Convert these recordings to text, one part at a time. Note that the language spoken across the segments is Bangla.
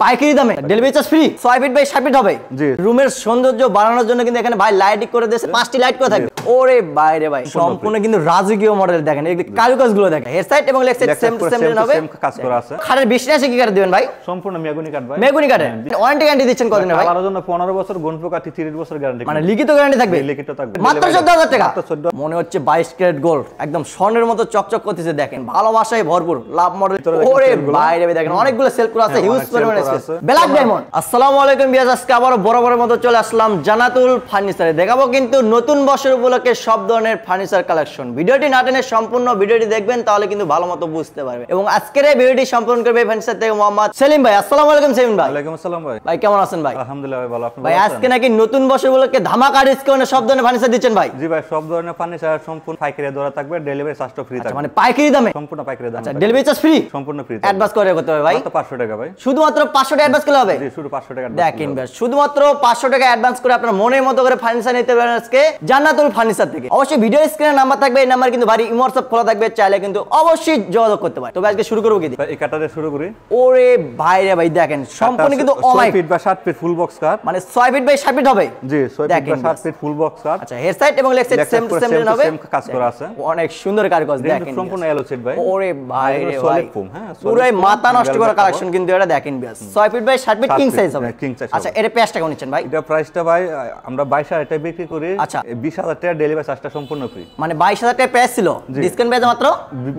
পাইকারি দামে delivery charge free 6 feet by 7 feet হবে। জি রুমের সৌন্দর্য বাড়ানোর জন্য কিন্তু এখানে ভাই লাইটিং করে দিয়েছে, 5টি লাইট করে থাকবে। ওরে ভাই রে ভাই, সম্পূর্ণ কিন্তু রাজকীয় মডেল। দেখেন এই কারুকাজগুলো দেখেন, হেড সাইড এবং লেগ সাইড সেম হবে, কাজ করা আছে। খাটের বিছানা কি কাট দিবেন ভাই? সম্পূর্ণ মেগুনি কাট ভাই, মেগুনি কাটে। ওয়ারেন্টি গ্যারান্টি দিচ্ছেন কতদিন ভাই? কালার জন্য 15 বছর, গুণপ্রকাটি 30 বছর গ্যারান্টি, মানে লিখিত গ্যারান্টি থাকবে। লিখিত থাকবে মাত্র 14000 টাকা। মনে হচ্ছে 22 ক্যারেট গোল্ড, একদম স্বর্ণের মতো চকচক করতেছে। দেখেন ভালোবাসায় ভরপুর লাভ মডেল। ওরে ভাই রে ভাই, দেখেন অনেকগুলো সেল করা আছে, হিউজ পরিমাণে স্পেস। Black diamond. আসসালামু আলাইকুম ভিউয়ার্স, আজকে আবার বরাবরের মতো চলে আসলাম জান্নাতুল ফার্নিচারে। দেখাবো কিন্তু নতুন বছর উপলক্ষে সব ধরনের ফার্নিচার কালেকশন। ভিডিওটি না টেনে সম্পূর্ণ ভিডিওটি দেখবেন, তাহলে কিন্তু ভালো মতো বুঝতে পারবে। এবং আজকের এই ভিডিওটি সম্পূর্ণ করবে ফার্নিচার থেকে মোহাম্মদ সেলিম ভাই। আসসালামু আলাইকুম সেলিম ভাই। ওয়ালাইকুম আসসালাম ভাই। ভাই কেমন আছেন ভাই? আলহামদুলিল্লাহ ভাই, ভালো। আপনি ভাই আজকে নাকি নতুন বছর উপলক্ষে ধামাকা ডিসকাউন্টে সব ধরনের ফার্নিচার দিচ্ছেন ভাই? জি ভাই, সব ধরনের ফার্নিচার সম্পূর্ণ পাইকারি দরে থাকবে, ডেলিভারি চার্জটা ফ্রি থাকবে। মানে পাইকারি দামে? সম্পূর্ণ পাইকারি দামে। আচ্ছা, ডেলিভারি চার্জ ফ্রি? সম্পূর্ণ ফ্রি। অ্যাডভান্স করে করতে হবে ভাই? মাত্র 500 টাকা ভাই। শুধুমাত্র 500 টাকা অ্যাডভান্স করলে হবে? জি, শুধু 500 টাকা। দেখেন ভাই, শুধুমাত্র 500 টাকা অ্যাডভান্স করে আপনার মনের মতো করে ফার্নিচার নিতে পারেন আজকে জান্নাতুল ফার্নিচার থেকে। অবশ্যই ভিডিও স্ক্রিনে নাম্বার থাকবে, এই নাম্বার কিন্তু ভারী ইমো হোয়াটসঅ্যাপ খোলা থাকবে, চাইলে কিন্তু অবশ্যই যোগাযোগ করতে পারেন। তবে আজকে শুরু করব কি দিয়ে? এই কাটারে শুরু করি। ওরে ভাই রে ভাই, দেখেন সম্পূর্ণ কিন্তু 6 ফিট বা 7 ফিট ফুল বক্স কাট, মানে 6 ফিট বাই 7 ফিট হবে। জি 6 ফিট বা 7 ফিট ফুল বক্স কাট। আচ্ছা, হেড সাইড এবং লেগ সাইড সেম হবে, কাজ করা আছে। অনেক সুন্দর কারুকাজ। দেখেন সম্পূর্ণ এলো সেট ভাই। ওরে ভাই রে ভাই, সলিড ফোম। হ্যাঁ, পুরো মাথা নষ্ট করা কালেকশন কিন্তু এটা। দেখেন বিয়াস 6 feet by 7 feet king size হবে। আচ্ছা, এর প্রাইসটা কেমন নিচ্ছেন ভাই? এটা প্রাইসটা ভাই আমরা 22000 টাকা বিক্রি করি। আচ্ছা, 20000 টাকা ডেলিভারি চার্জটা সম্পূর্ণ ফ্রি। মানে 22000 টাকা প্রাইস ছিল, ডিসকাউন্ট পেয়ে মাত্র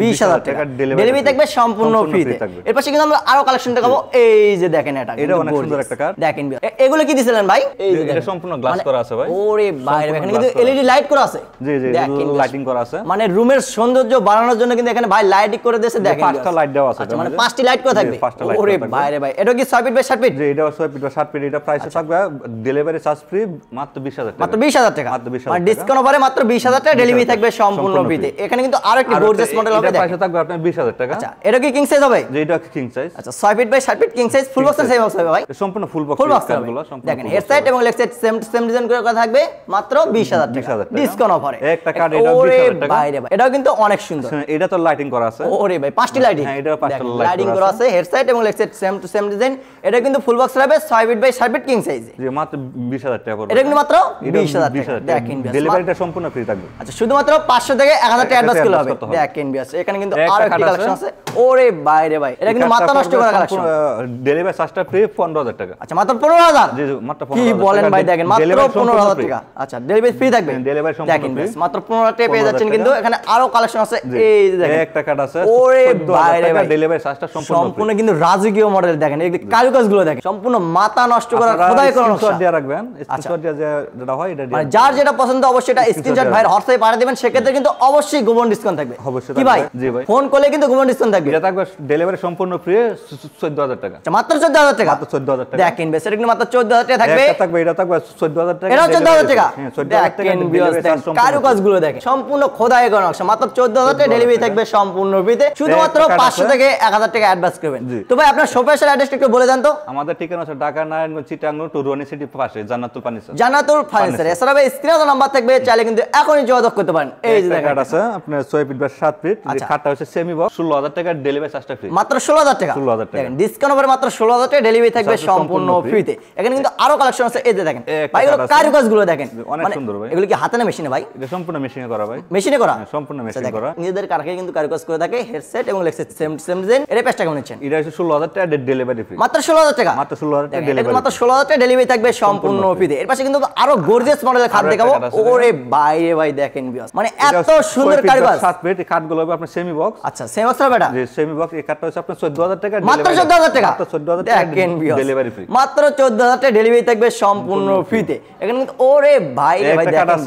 20000 টাকা ডেলিভারি থাকবে সম্পূর্ণ ফ্রি। এর পাশে কিন্তু আমরা আরো কালেকশন দেখাবো। এই যে দেখেন এটা অনেক সুন্দর একটা কাট। দেখেন এগুলো কি দিছিলেন ভাই? এই যে এটা সম্পূর্ণ গ্লাস করা আছে ভাই। ওরে ভাই, এখানে কিন্তু এলইডি লাইট করা আছে। জি জি, লাইটিং করা আছে। মানে রুমের সৌন্দর্য বাড়ানোর জন্য কিন্তু এখানে ভাই লাইটিং করে দিয়েছে। দেখেন 5টা লাইট দেওয়া আছে। আচ্ছা, মানে 5টি লাইট করে থাকবে। ওরে ভাই রে ভাই, এটা কি 6 ফিট বাই 7 ফিট? জি, এটা 6 ফিট বাই 7 ফিট। এটা প্রাইস থাকবে ডেলিভারি চার্জ ফ্রি মাত্র 20000 টাকা। মাত্র 20000 টাকা, মানে ডিসকাউন্ট অফারে মাত্র 20000 টাকা ডেলিভারি থাকবে সম্পূর্ণ ফ্রিতে। এখানে কিন্তু আরো একটি গর্জিয়াস মডেল হবে। এটা প্রাইস থাকবে আপনার 20000 টাকা। আচ্ছা, এটা কি কিং সাইজ হবে? জি, এটা কিং সাইজ। আচ্ছা, 6 feet by 7 feet king size full box same box হবে ভাই? সম্পূর্ণ ফুল বক্স। ফুল বক্স গুলো দেখেন, হেড সাইড এবং লেগ সাইড সেম ডিজাইন করে করা থাকবে, মাত্র 20000 টাকা ডিসকাউন্ট অফারে। একটা কার্ড এটা 20000 টাকা। ভাই রে ভাই, এটাও কিন্তু অনেক সুন্দর। এটা তো লাইটিং করা আছে। ওরে ভাই, 5টি লাইটিং। হ্যাঁ, এটা 5টা লাইটিং করা আছে, হেড সাইড এবং লেগ সাইড সেম ডিজাইন। এটা কিন্তু ফুল বক্স হবে 6 feet by 7 feet king size. জি, মাত্র 20000 টাকা পড়বে। এটা কিন্তু মাত্র 20000 টাকা। দেখেন ডেলিভারিটা সম্পূর্ণ ফ্রি থাকবে। আচ্ছা, শুধুমাত্র 500 থেকে 1000 টাকা অ্যাডভান্স করলে হবে। দেখেন বিয়াস, এখানে কিন্তু আরো একটা কালেকশন আছে। ওরে ভাই রে ভাই, এটা কিন্তু মাথা নষ্ট করা কালেকশন। ডেলিভারি চার্জটা ফ্রি 15000 টাকা। আচ্ছা, মাত্র 15000? জি জি, মাত্র 15000 কি বলেন ভাই? দেখেন মাত্র 15000 টাকা। আচ্ছা, ডেলিভারি ফ্রি থাকবে। ডেলিভারি সম্পূর্ণ ফ্রি। মাত্র 15000 টাকা পেয়ে যাচ্ছেন। কিন্তু এখানে আরো কালেকশন আছে। এই যে দেখেন একটা কার্ড আছে। ওরে ভাই রে ভাই, ডেলিভারি চার্জটা সম্পূর্ণ কিন্তু রাজকীয় মডেল। দেখেন এই কারুকাজগুলো দেখেন, সম্পূর্ণ মাথা নষ্ট করা খোদাই করা নকশা। স্ক্রিনশট দিয়ে রাখবেন। স্ক্রিনশট দিয়ে যেটা হয় এটা দিয়ে, মানে যার যেটা পছন্দ অবশ্যই এটা স্ক্রিনশট ভাইয়ের হোয়াটসঅ্যাপে পাঠিয়ে দিবেন। সেক্ষেত্রে কিন্তু অবশ্যই গোপন ডিসকাউন্ট থাকবে। অবশ্যই কি ভাই? জি ভাই, ফোন করলে কিন্তু গোপন ডিসকাউন্ট থাকবে। এটা থাকবে ডেলিভারি সম্পূর্ণ ফ্রি 14000 টাকা। আচ্ছা, মাত্র 14000 টাকা। মাত্র 14000 টাকা। দেখেন বেশ, এটা কিন্তু মাত্র 14000 টাকা থাকবে। এটা থাকবে 14000 টাকা। এটা 14000 টাকা। হ্যাঁ, 14000 টাকা ডেলিভারি চার্জ সম্পূর্ণ। কারুকাজগুলো দেখেন সম্পূর্ণ খোদাই করা নকশা। মাত্র 14000 টাকা ডেলিভারি থাকবে সম্পূর্ণ ফ্রিতে। শুধুমাত্র 500 থেকে 1000 টাকা অ্যাডভান্স করবেন। তো ভাই আপনার শপের অ্যাড্রেসটা একটু বলে দেন তো। আমাদের ঠিকানা আছে ঢাকা নারায়ণগঞ্জ চিটাগাং টু রনি সিটি পাশে জান্নাতুল ফার্নিচার। জান্নাতুল ফার্নিচার। এছাড়া ভাই স্ক্রিনে নাম্বার থাকবে, চাইলে কিন্তু এখনই যোগাযোগ করতে পারেন। এই যে দেখেন আছে আপনার 6 ফিট বা 7 ফিট। এই খাটটা হচ্ছে সেমি বক্স, 16000 টাকা ডেলিভারি চার্জটা ফ্রি। মাত্র 16000 টাকা। 16000 টাকা। দেখেন ডিসকাউন্ট অফারে মাত্র 16000 টাকা ডেলিভারি থাকবে সম্পূর্ণ ফ্রিতে। এখানে কিন্তু আরো কালেকশন আছে। এই যে দেখেন ভাই, এগুলো কারুকাজগুলো দেখেন অনেক সুন্দর ভাই। এগুলো কি হাতে না মেশিনে ভাই? এটা সম্পূর্ণ মেশিনে করা ভাই। মেশিনে করা? সম্পূর্ণ মেশিনে করা। নিজেদের কারখানায় কিন্তু কারুকাজ করে থাকে। হেডসেট এবং লেগ সেট সেম ডিজাইন। এর প্রাইসটা কেমন নিচ্ছেন? এটা হচ্ছে 16000 টাকা ডেলিভারি ফ্রি। মাত্র 16000 টাকা। মাত্র 16000 টাকা ডেলিভারি। মাত্র 16000 টাকা ডেলিভারি থাকবে সম্পূর্ণ ফ্রিতে। এর পাশে কিন্তু আরো গর্জিয়াস মডেলের খাট দেখাবো। ওরে ভাই রে ভাই, দেখেন বিয়াস, মানে এত সুন্দর কারুকাজ। 7 ফিট এই খাটগুলো হবে আপনার সেমি বক্স। আচ্ছা, সেমি বক্স হবে এটা? জি, সেমি বক্স। এই খাটটা হচ্ছে আপনার 14000 টাকা ডেলিভারি। মাত্র 14000 টাকা। মাত্র 14000 টাকা ডেলিভারি ফ্রি। মাত্র 14000 টাকা ডেলিভারি থাকবে সম্পূর্ণ ফ্রিতে। এখানে কিন্তু ওরে ভাই রে ভাই, দেখেন।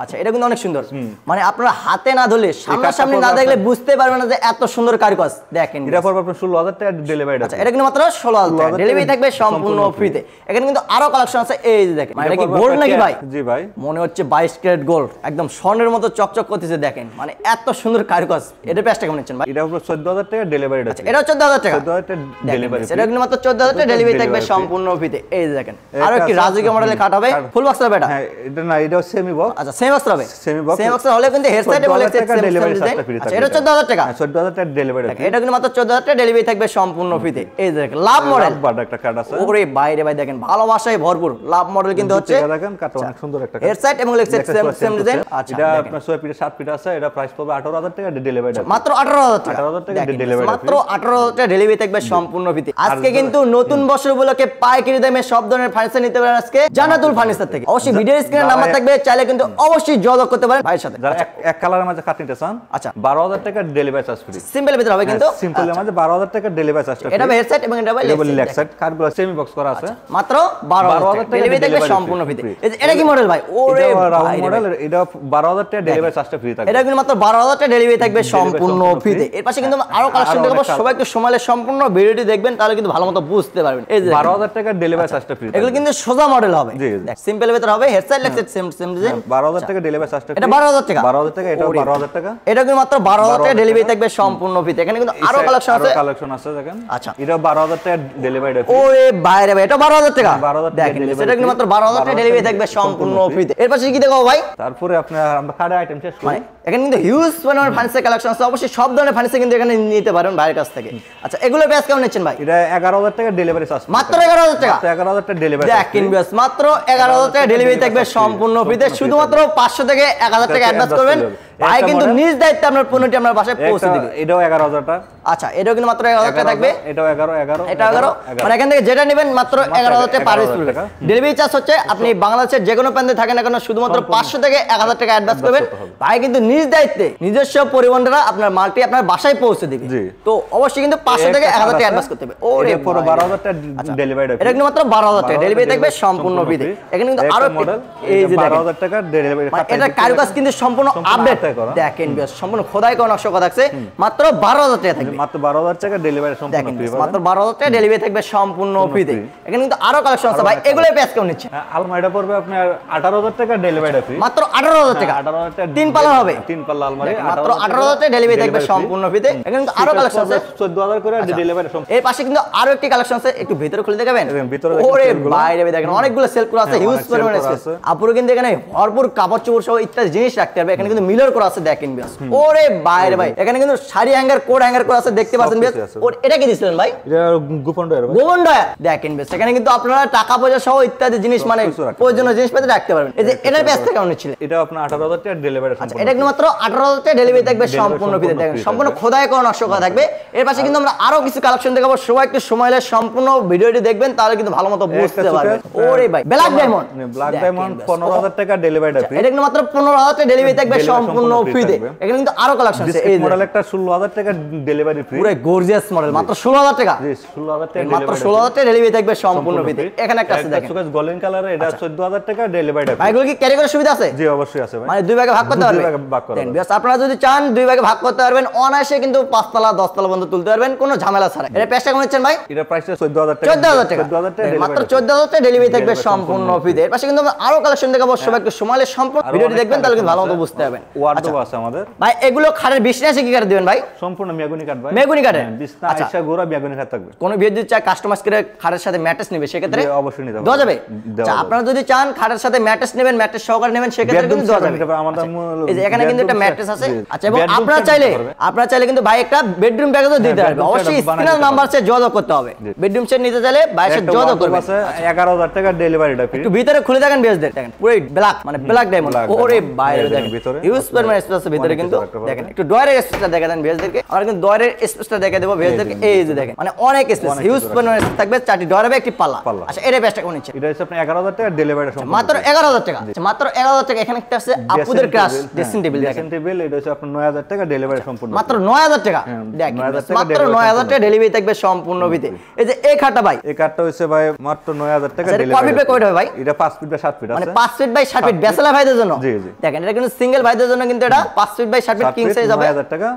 আচ্ছা, এটা কিন্তু অনেক সুন্দর। মানে আপনারা হাতে না ধরলে, সামনাসামনি না দেখলে বুঝতে পারবেন না যে এত সুন্দর কারুকাজ। দেখেন এটা পড়বে আপনার 16000 টাকা ডেলিভারি। আচ্ছা, এটা কিন্তু মাত্র 16000 টাকা ডেলিভারি থাকবে সম্পূর্ণ ফ্রিতে। এখানে কিন্তু আরো কালেকশন আছে। এই যে দেখেন, এটা কি গোল্ড নাকি ভাই? জি ভাই, মনে হচ্ছে 22 ক্যারেট গোল্ড, একদম স্বর্ণের মতো চকচক করতেছে। দেখেন মানে এত সুন্দর কারুকাজ। এটা প্রাইসটা কেমন নিচ্ছেন ভাই? এটা পুরো 14000 টাকা ডেলিভারি। আচ্ছা, এটা 14000 টাকা। 14000 টাকা ডেলিভারি। এটা কিন্তু মাত্র 14000 টাকা ডেলিভারি থাকবে সম্পূর্ণ ফ্রিতে। এই যে দেখেন আরো কি রাজকীয় মডেলের খাট হবে। ফুল বক্স হবে এটা? হ্যাঁ, এটা না, এটা সেমি বক্স। আচ্ছা, সেমি বক্স হবে। সেমি বক্স হলে কিন্তু হেড সাইড এবং লেগ সাইড ডেলিভারি থাকবে। আচ্ছা, এটা 14000 টাকা। 14000 টাকা ডেলিভারি। এটা কিন্তু মাত্র 14000 টাকা ডেলিভারি থাকবে সম্পূর্ণ ফ্রিতে। এই যে দেখেন লাভ মডেল বাট একটা কাট আছে। ওরে বাইরে ভাই দেখেন ভালোবাসায় ভরপুর লাভ মডেল কিন্তু হচ্ছে দেখেন কাটটা অনেক সুন্দর একটা এর সাইড এবং লেগ সাইড সেম ডিজাইন। আচ্ছা এটা আপনার 6 ফিট 7 ফিট আছে, এটা প্রাইস পড়বে 18000 টাকা ডেলিভারি। মাত্র 18000 টাকা 18000 টাকা ডেলিভারি, মাত্র 18000 টাকা ডেলিভারি থাকবে সম্পূর্ণ ফ্রিতে। আজকে কিন্তু নতুন বছর উপলক্ষে পাইকারি দামে সব ধরনের ফার্নিচার নিতে পারেন আজকে জান্নাতুল ফার্নিচার থেকে। অবশ্যই ভিডিও স্ক্রিনে নাম্বার থাকবে, চাইলে কিন্তু অবশ্যই যোগাযোগ করতে পারেন ভাইয়ের সাথে। যারা এক কালারের মাঝে কাট নিতে চান, আচ্ছা 12000 টাকা ডেলিভারি চার্জ ফ্রি। সিম্পল ভিতরে হবে কিন্তু সিম্পলের মাঝে 12000 টাকা ডেলিভারি চার্জ ফ্রি। এটা হেড সাইড এবং এটা লেগ সাইড কাটগুলো সেমি বক্স করা আছে। মাত্র 12000 টাকা ডেলিভারি থাকবে সম্পূর্ণ ফ্রিতে। এটা কি মডেল ভাই? ওরে রাউন্ড মডেল, এটা 12000 টাকা ডেলিভারি চার্জটা ফ্রি থাকবে। এটা কিন্তু মাত্র 12000 টাকা ডেলিভারি থাকবে সম্পূর্ণ ফ্রিতে। এর পাশে কিন্তু আরো কালেকশন দেখাবো, সবাই একটু সময় সম্পূর্ণ ভিডিওটি দেখবেন, তাহলে কিন্তু ভালো মতো বুঝতে পারবেন। এই যে 12000 টাকা ডেলিভারি চার্জটা ফ্রি। এগুলো কিন্তু সোজা মডেল হবে, জি সিম্পল ভিতর হবে, head side leg side same design. 12000 টাকা ডেলিভারি চার্জটা ফ্রি। এটা 12000 টাকা 12000 টাকা, এটা 12000 টাকা। এটা কিন্তু মাত্র 12000 টাকা ডেলিভারি থাকবে সম্পূর্ণ ফ্রিতে। এখানে কিন্তু আরো কালেকশন আছে, কালেকশন আছে দেখেন। আচ্ছা এটা 12000 টাকা ডেলিভারি ফ্রি। ওরে বাইরে ভাই এটা 12000 টাকা 12000 টাকা দেখেন, ডেলিভারি। এটা কিন্তু মাত্র 12000 টাকা ডেলিভারি থাকবে সম্পূর্ণ ফ্রিতে। এর পাশে কি দেখাবো ভাই? তারপরে আপনার আমরা কার্ড আইটেম শেষ করি। এখানে কিন্তু হিউজ পরিমাণের ফার্নিচার কালেকশন আছে, অবশ্যই সব ধরনের ফার্নিচার কিন্তু এখানে নিতে পারেন ভাইয়ের কাছ থেকে। আচ্ছা এগুলো প্রাইস কেমন নিচ্ছেন ভাই? এটা 11000 টাকা ডেলিভারি চার্জ। মাত্র 11000 টাকা। মাত্র 11000 টাকা ডেলিভারি। দেখেন বিয়াস মাত্র 11000 টাকা ডেলিভারি থাকবে সম্পূর্ণ ফ্রিতে। শুধুমাত্র 500 থেকে 1000 টাকা অ্যাডভান্স করবেন, ভাই কিন্তু নিজ দায়িত্বে আপনার পণ্যটি আপনার বাসায় পৌঁছে দিবে। এটাও 11000 টাকা। আচ্ছা এটাও কিন্তু মাত্র 11000 টাকা থাকবে। এটাও 11 এটা 11 মানে এখান থেকে যেটা নেবেন মাত্র 11000 টাকা পার পিস পড়বে। ডেলিভারি চার্জ হচ্ছে আপনি বাংলাদেশের যে কোনো প্রান্তে থাকেন না কেন শুধুমাত্র 500 থেকে 1000 টাকা অ্যাডভান্স করবেন, ভাই কিন্তু নিজ দায়িত্বে নিজস্ব পরিবহন দ্বারা আপনার মালটি আপনার বাসায় পৌঁছে দিবে। তো অবশ্যই কিন্তু 500 থেকে 1000 টাকা অ্যাডভান্স করতে হবে। ওরে পুরো 12000 টাকা ডেলিভারি। এটা কিন্তু মাত্র 12000 টাকা ডেলিভারি থাকবে সম্পূর্ণ ফ্রিতে। এখানে কিন্তু আরো মডেল এই যে 12000 টাকা ডেলিভারি। এটা কারুকাজ কিন্তু সম্পূর্ণ আপডেট দেখেন বিয়াস, সম্পূর্ণ খোদাই করা নকশা করা থাকছে, মাত্র 12000 টাকা থাকবে। মাত্র 12000 টাকা ডেলিভারি সম্পূর্ণ ফ্রি। মাত্র 12000 টাকা ডেলিভারি থাকবে সম্পূর্ণ ফ্রিতে। এখানে কিন্তু আরো কালেকশন আছে ভাই, এগুলো প্রাইস কেমন নিচ্ছে? আলমারিটা পড়বে আপনার 18000 টাকা ডেলিভারি ফ্রি। মাত্র 18000 টাকা। 18000 টাকা তিন পাল্লা হবে, তিন পাল্লা আলমারি মাত্র 18000 টাকা ডেলিভারি থাকবে সম্পূর্ণ ফ্রিতে। এখানে কিন্তু আরো কালেকশন আছে 14000 করে ডেলিভারি সম্পূর্ণ। এর পাশে কিন্তু আরো একটি কালেকশন আছে, একটু ভিতরে খুলে দেখাবেন। ভিতরে ওরে বাইরে দেখেন অনেকগুলো সেল করা আছে, হিউজ পরিমাণে স্পেস। আপুরো কিন্তু এখানে ভরপুর কাপড় চোপড় সহ ইত্যাদি জিনিস রাখতে পারবে। এখানে কিন্তু মিরর করা আছে দেখেন বিয়াস। ওরে বাইরে ভাই এখানে কিন্তু শাড়ি হ্যাঙ্গার কোট হ্যাঙ্গার করা আছে দেখতে পাচ্ছেন বিয়াস। ওর এটা কি দিছিলেন ভাই? এটা গোপন ডয়ার ভাই। গোপন ডয়ার দেখেন বিয়াস। এখানে কিন্তু আপনারা টাকা পয়সা সহ ইত্যাদি জিনিস মানে প্রয়োজনীয় জিনিসপত্র রাখতে পারবেন। এই যে এটার প্রাইস কেমন ছিল? এটা আপনার 18000 টাকা ডেলিভারি সম্পূর্ণ। এটা কিন্তু মাত্র 18000 টাকা ডেলিভারি থাকবে সম্পূর্ণ ফ্রিতে। দেখেন সম্পূর্ণ খোদাই করা নকশা করা থাকবে। এর পাশে কিন্তু আমরা আরো কিছু কালেকশন দেখাবো, সবাই একটু সময় নিয়ে সম্পূর্ণ ভিডিওটি দেখবেন, তাহলে কিন্তু ভালো মতো বুঝতে পারবেন। ওরে ভাই ব্ল্যাক ডায়মন্ড, ব্ল্যাক ডায়মন্ড 15000 টাকা ডেলিভারি ফ্রি। এটা কিন্তু মাত্র 15000 টাকা ডেলিভারি থাকবে সম্পূর্ণ ফ্রিতে। এখানে কিন্তু আরো কালেকশন আছে, এই মডেল একটা 16000 টাকা ডেলিভারি ফ্রি। পুরো গর্জিয়াস মডেল মাত্র 16000 টাকা। জি 16000 টাকা মাত্র 16000 টাকা ডেলিভারি থাকবে সম্পূর্ণ ফ্রিতে। এখানে একটা আছে দেখেন গোল্ডেন কালারে, এটা 14000 টাকা ডেলিভারি ফ্রি। ভাই এগুলো কি ক্যারি করার সুবিধা আছে? জি অবশ্যই আছে ভাই। মানে দুই ভাগে ভাগ করতে পারবেন। দুই ভাগে ভাগ করা যাবে। বেশ আপনারা যদি চান দুই ভাগে ভাগ করতে পারবেন, অনায়াসে কিন্তু 5 তলা 10 তলা পর্যন্ত তুলতে পারবেন কোনো ঝামেলা ছাড়া। এর প্রাইসটা কেমন নিচ্ছেন ভাই? এটা প্রাইসটা 14000 টাকা। 14000 টাকা। 14000 টাকা মাত্র 14000 টাকা ডেলিভারি থাকবে সম্পূর্ণ ফ্রিতে। এর পাশে কিন্তু আমরা আরো কালেকশন দেখাবো, সবাই একটু সময় নিয়ে সম্পূর্ণ ভিডিওটি দেখবেন, তাহলে কিন্তু ভালো মতো বুঝতে পারবেন। ওয়ার্ডরোব আছে আমাদের ভাই এগুলো খাটের বিছনা আছে কি কাঠ দিবেন ভাই? সম্পূর্ণ মেহগনি কাঠ ভাই। মেহগনি কাঠের বিছনা আয়শা গোরা মেহগনি কাঠ থাকবে। কোন ভিডিও যদি চায় কাস্টমাইজ করে খাটের সাথে ম্যাট্রেস নেবে সেক্ষেত্রে অবশ্যই নিতে দেওয়া যাবে। আচ্ছা আপনারা যদি চান খাটের সাথে ম্যাট্রেস নেবেন, ম্যাট্রেস সহকারে নেবেন সেক্ষেত্রে কিন্তু দেওয়া যাবে। আমাদের এই যে এখানে কিন্তু একটা ম্যাট্রেস আছে। আচ্ছা এবং আপনারা চাইলে কিন্তু ভাই একটা বেডরুম প্যাকেজও দিতে পারবে। অবশ্যই স্ক্রিনের নাম্বার সে যোগাযোগ করতে হবে। বেডরুম সেট নিতে চাইলে ভাইয়ের সাথে যোগাযোগ করবেন। আছে 11000 টাকা ডেলিভারিটা ফ্রি। একটু ভিতরে খুলে দেখেন বেজদের, দেখেন পুরো ব্ল্যাক মানে ব্ল্যাক ডায়মন্ড। ওরে বাইরে দেখেন ইউজ পরিমাণ স্পেস আছে ভিতরে কিন্তু দেখেন। একটু ডয়ারের স্পেসটা দেখা দেন বেজদেরকে। আমরা কিন্তু ডয়ারের স্পেসটা দেখা দেব বেজদেরকে। এই যে দেখেন মানে অনেক স্পেস, ইউজ পরিমাণ স্পেস থাকবে। 4টি ডয়ার হবে, একটি পাল্লা। আচ্ছা এর প্রাইসটা কেমন নিচ্ছে? এটা হচ্ছে আপনি 11000 টাকা ডেলিভারি সম্পূর্ণ। মাত্র 11000 টাকা। আচ্ছা মাত্র 11000 টাকা। এখানে একটা আছে আপুদের ক্রাশ ড্রেসিং টেবিল দেখেন। ড্রেসিং টেবিল এটা হচ্ছে আপনার 9000 টাকা ডেলিভারি সম্পূর্ণ। মাত্র 9000 টাকা। দেখেন মাত্র 9000 টাকা ডেলিভারি থাকবে সম্পূর্ণ ফ্রিতে। এই যে এই খাটটা ভাই, এই কাঠটা হইছে ভাই মাত্র 9000 টাকা ডেলিভারি। কয় ফিট বাই কয় হবে ভাই? এটা 5 ফিট বাই 7 ফিট আছে। মানে 5 ফিট বাই 7 ফিট ব্যাচেলর ভাইদের জন্য। জি জি দেখেন এটা কিন্তু সিঙ্গেল ভাইদের জন্য কিন্তু এটা 5 feet by 7 feet king size হবে। 9000 টাকা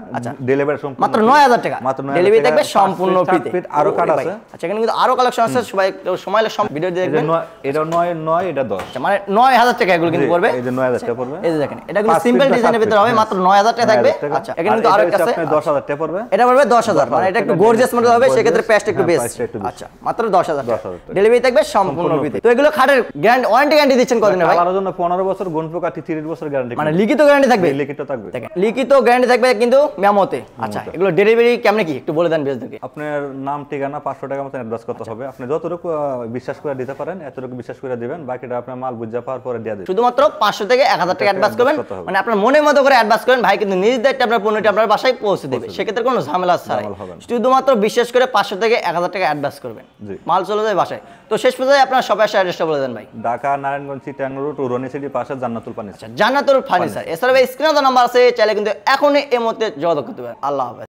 ডেলিভারি সম্পূর্ণ। মাত্র 9000 টাকা মাত্র 9000 ডেলিভারি থাকবে সম্পূর্ণ ফ্রিতে। আরো কাঠ আছে। আচ্ছা এখানে কিন্তু আরো কালেকশন আছে, সবাই সময় হলে সব ভিডিও দেখবেন। এটা 9 এটা 10। আচ্ছা মানে 9000 টাকা এগুলো কিন্তু পড়বে। এই যে 9000 টাকা পড়বে। এই যে দেখেন এটা কিন্তু সিম্পল ডিজাইনের ভিতরে হবে, মাত্র 9000 টাকা থাকবে। আচ্ছা এখানে কিন্তু আরো একটা আছে 10000 টাকা পড়বে। এটা পড়বে 10000, মানে এটা একটু গর্জিয়াস মডেল হবে সেক্ষেত্রে প্রাইসটা একটু বেশি। আচ্ছা মাত্র 10000 টাকা ডেলিভারি থাকবে সম্পূর্ণ ফ্রিতে। তো এগুলো খাটের গ্যারান্টি ওয়ারেন্টি দিচ্ছেন কতদিনের ভাই? কালারের জন্য 15 বছর, গুণ পোকা 30 বছর গ্যারান্টি। মানে লিখিত গ্যারান্টি থাকবে? থাকবে, লিখিত থাকবে। দেখেন লিখিত গ্যারান্টি থাকবে কিন্তু মেমোতে। আচ্ছা এগুলো ডেলিভারি কেমনে কি একটু বলে দেন বেজদেরকে। আপনার নাম ঠিকানা 500 টাকা মতো অ্যাডভান্স করতে হবে। আপনি যতটুকু বিশ্বাস করে দিতে পারেন এতটুকু বিশ্বাস করে দিবেন, বাকিটা আপনার মাল বুঝা পাওয়ার পরে দিয়ে দিবেন। শুধুমাত্র 500 থেকে 1000 টাকা অ্যাডভান্স করবেন, মানে আপনার মনের মতো করে অ্যাডভান্স করেন, ভাই কিন্তু নিজ দায়িত্বে আপনার পণ্যটি আপনার বাসায় পৌঁছে দেবে, সেক্ষেত্রে কোনো ঝামেলা ছাড়াই শুধুমাত্র বিশ্বাস করে 500 থেকে 1000 টাকা অ্যাডভান্স করবেন, মাল চলে যায় বাসায়। তো শেষ পর্যায়ে আপনার শপে আসার অ্যাড্রেসটা বলে দেন ভাই। ঢাকা নারায়ণগঞ্জ চিটাগাং রোড উরনি সিটি পাশে জান্নাতুল ফার্নিচার। জান্নাতুল ফার্নিচার। এছাড়া স্ক্রিনে তো নাম্বার আছে, চাইলে কিন্তু এখনই এই মুহূর্তে যোগাযোগ করতে পারেন। আল্লাহ হাফেজ।